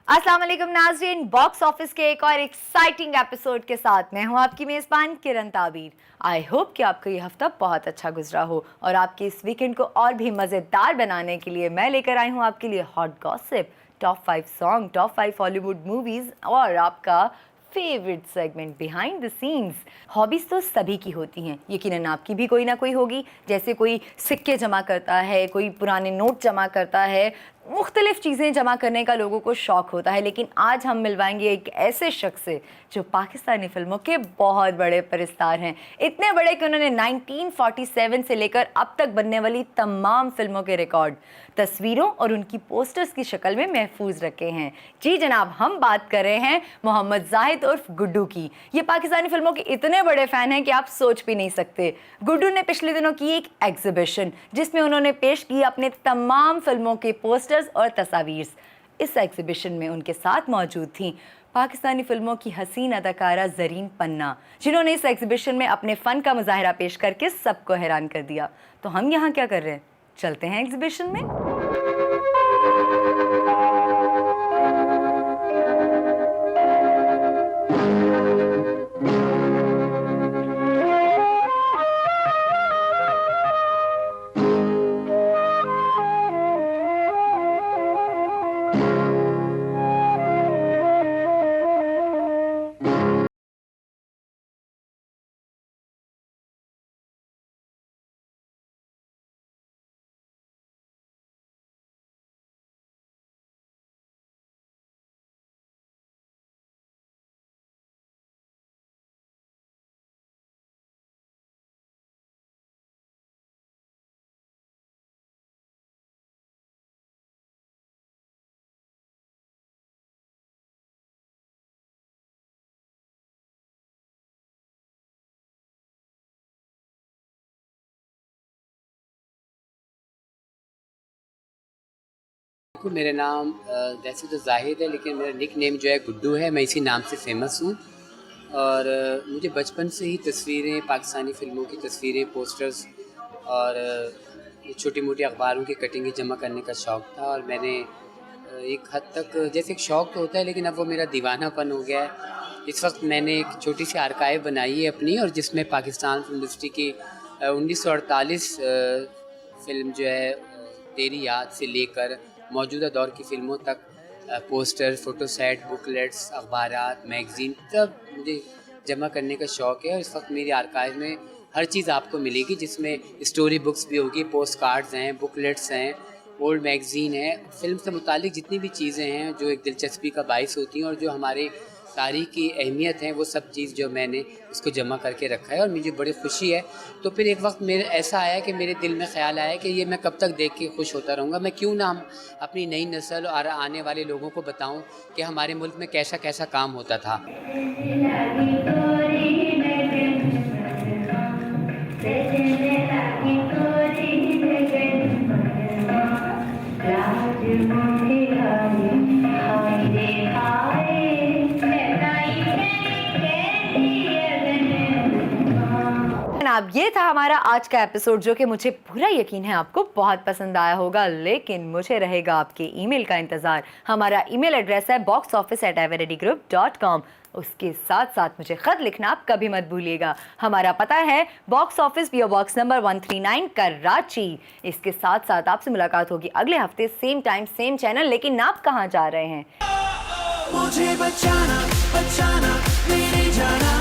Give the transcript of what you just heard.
अस्सलाम वालेकुम नाज़रीन, बॉक्स ऑफिस के एक और एक्साइटिंग एपिसोड के साथ मैं हूं आपकी मेज़बान किरण ताबीर। आई होप कि आपका ये हफ्ता बहुत अच्छा गुजरा हो और आपके इस वीकेंड को और भी मज़ेदार बनाने के लिए मैं लेकर आई हूं आपके लिए hot gossip, top 5 song, top 5 Hollywood movies और आपका favourite segment behind the scenes. Hobbies तो सभी की होती हैं, यकीनन आपकी भी कोई ना कोई होगी। जैसे कोई सिक्के जमा करता है, कोई पुराने नोट जमा करता है, मुख्तलिफ चीज़ें जमा करने का लोगों को शौक़ होता है। लेकिन आज हम मिलवाएंगे एक ऐसे शख्स से जो पाकिस्तानी फ़िल्मों के बहुत बड़े परस्तार हैं। इतने बड़े कि उन्होंने 1947 से लेकर अब तक बनने वाली तमाम फिल्मों के रिकॉर्ड तस्वीरों और उनकी पोस्टर्स की शक्ल में महफूज रखे हैं। जी जनाब, हम बात कर रहे हैं मोहम्मद जाहिद उर्फ गुड्डू की। ये पाकिस्तानी फिल्मों के इतने बड़े फ़ैन हैं कि आप सोच भी नहीं सकते। गुड्डू ने पिछले दिनों की एक एग्जीबिशन जिसमें उन्होंने पेश की अपने तमाम फिल्मों के पोस्टर्स और तस्वीर। इस एग्जीबिशन में उनके साथ मौजूद थीं पाकिस्तानी फिल्मों की हसीन अदाकारा ज़रीन पन्ना, जिन्होंने इस एग्जीबिशन में अपने फ़न का मुजाहरा पेश करके सबको हैरान कर दिया। तो हम यहाँ क्या कर रहे हैं, चलते हैं एग्जीबिशन में। मेरा नाम वैसे तो जाहिद है, लेकिन मेरा निक नेम जो है गुड्डू है। मैं इसी नाम से फ़ेमस हूँ और मुझे बचपन से ही तस्वीरें, पाकिस्तानी फ़िल्मों की तस्वीरें, पोस्टर्स और छोटी मोटी अखबारों की कटिंगें जमा करने का शौक़ था। और मैंने एक हद तक, जैसे एक शौक़ तो होता है लेकिन अब वो मेरा दीवानापन हो गया है। इस वक्त मैंने एक छोटी सी आर्काइव बनाई है अपनी, और जिसमें पाकिस्तान फिल्म इंडस्ट्री की 1948 फ़िल्म जो है तेरी याद से लेकर मौजूदा दौर की फ़िल्मों तक पोस्टर, फ़ोटो सेट, बुकलेट्स, अखबारात, मैगज़ीन सब मुझे जमा करने का शौक़ है। और इस वक्त मेरी आर्काइव में हर चीज़ आपको मिलेगी, जिसमें स्टोरी बुक्स भी होगी, पोस्ट कार्ड्स हैं, बुकलेट्स हैं, ओल्ड मैगज़ीन है, फ़िल्म से मुतालिक जितनी भी चीज़ें हैं जो एक दिलचस्पी का बाइस होती हैं और जो हमारे तारीख़ की अहमियत है, वो सब चीज़ जो मैंने उसको जमा करके रखा है और मुझे बड़ी खुशी है। तो फिर एक वक्त मेरे ऐसा आया कि मेरे दिल में ख़्याल आया कि ये मैं कब तक देख के खुश होता रहूँगा, मैं क्यों ना अपनी नई नस्ल और आने वाले लोगों को बताऊँ कि हमारे मुल्क में कैसा कैसा काम होता था। अब ये था हमारा आज का एपिसोड, जो कि मुझे पूरा यकीन है आपको बहुत पसंद आया होगा। लेकिन मुझे रहेगा आपके ईमेल का इंतज़ार। हमारा ईमेल एड्रेस है boxoffice@everedygroup.com। उसके साथ साथ मुझे ख़त लिखना आप कभी मत भूलिएगा। हमारा पता है box office PO box number 139 Karachi. इसके साथ साथ आपसे मुलाकात होगी अगले हफ्ते, सेम टाइम सेम चैनल। लेकिन आप कहाँ जा रहे हैं? मुझे बचाना, बचाना, मेरे जाना।